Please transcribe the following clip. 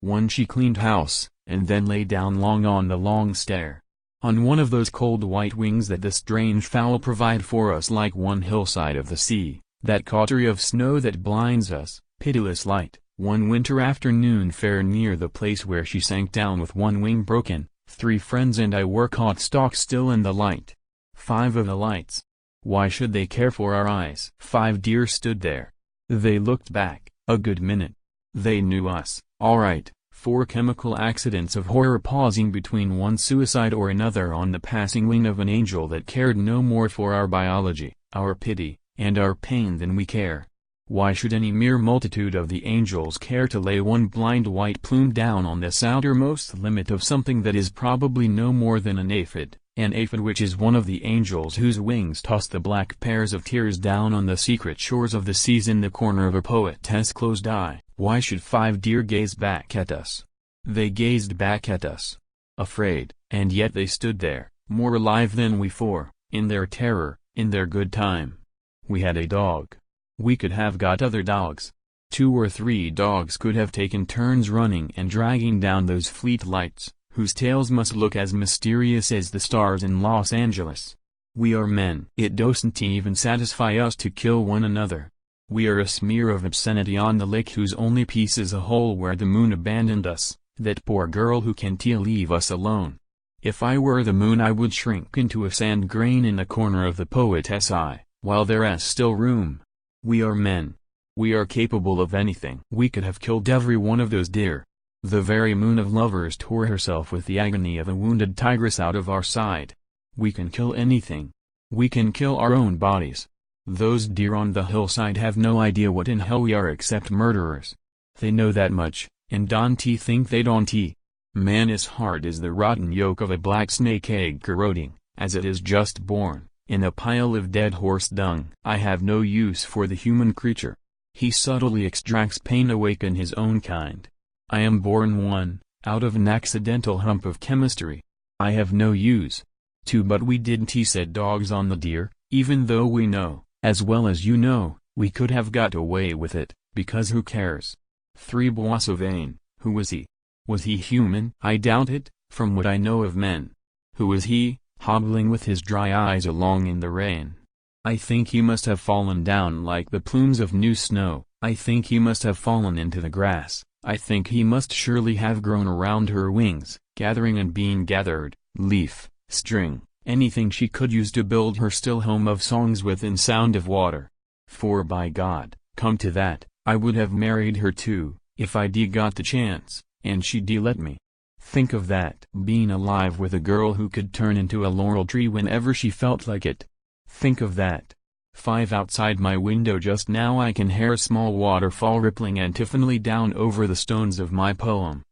One she cleaned house, and then lay down long on the long stair. On one of those cold white wings that the strange fowl provide for us like one hillside of the sea, that cautery of snow that blinds us, pitiless light. One winter afternoon fair near the place where she sank down with one wing broken, 3 friends and I were caught stock still in the light. 5 of the lights. Why should they care for our eyes? 5 deer stood there. They looked back, a good minute. They knew us, all right, 4 chemical accidents of horror pausing between one suicide or another on the passing wing of an angel that cared no more for our biology, our pity, and our pain than we care. Why should any mere multitude of the angels care to lay one blind white plume down on the outermost limit of something that is probably no more than an aphid which is one of the angels whose wings toss the black pairs of tears down on the secret shores of the seas in the corner of a poetess' closed eye? Why should 5 deer gaze back at us? They gazed back at us. Afraid, and yet they stood there, more alive than we 4, in their terror, in their good time. We had a dog. We could have got other dogs. 2 or 3 dogs could have taken turns running and dragging down those fleet lights, whose tails must look as mysterious as the stars in Los Angeles. We are men. It doesn't even satisfy us to kill one another. We are a smear of obscenity on the lake whose only peace is a hole where the moon abandoned us, that poor girl who can't leave us alone. If I were the moon I would shrink into a sand grain in the corner of the poetess' eye, while there is still room. We are men. We are capable of anything. We could have killed every one of those deer. The very moon of lovers tore herself with the agony of a wounded tigress out of our side. We can kill anything. We can kill our own bodies. Those deer on the hillside have no idea what in hell we are except murderers. They know that much, and don't think they don't. Man is hard as the rotten yolk of a black snake egg corroding, as it is just born, in a pile of dead horse dung. I have no use for the human creature. He subtly extracts pain awake in his own kind. I am born one, out of an accidental hump of chemistry. I have no use to. But we didn't set dogs on the deer, even though we know, as well as you know, we could have got away with it, because who cares? 3 Boissevin, who was he? Was he human? I doubt it, from what I know of men. Who was he, hobbling with his dry eyes along in the rain? I think he must have fallen down like the plumes of new snow. I think he must have fallen into the grass. I think he must surely have grown around her wings, gathering and being gathered, leaf, string, anything she could use to build her still home of songs within sound of water. For by God, come to that, I would have married her too, if I got the chance, and she let me. Think of that. Being alive with a girl who could turn into a laurel tree whenever she felt like it. Think of that. 5 outside my window just now I can hear a small waterfall rippling antiphonally down over the stones of my poem.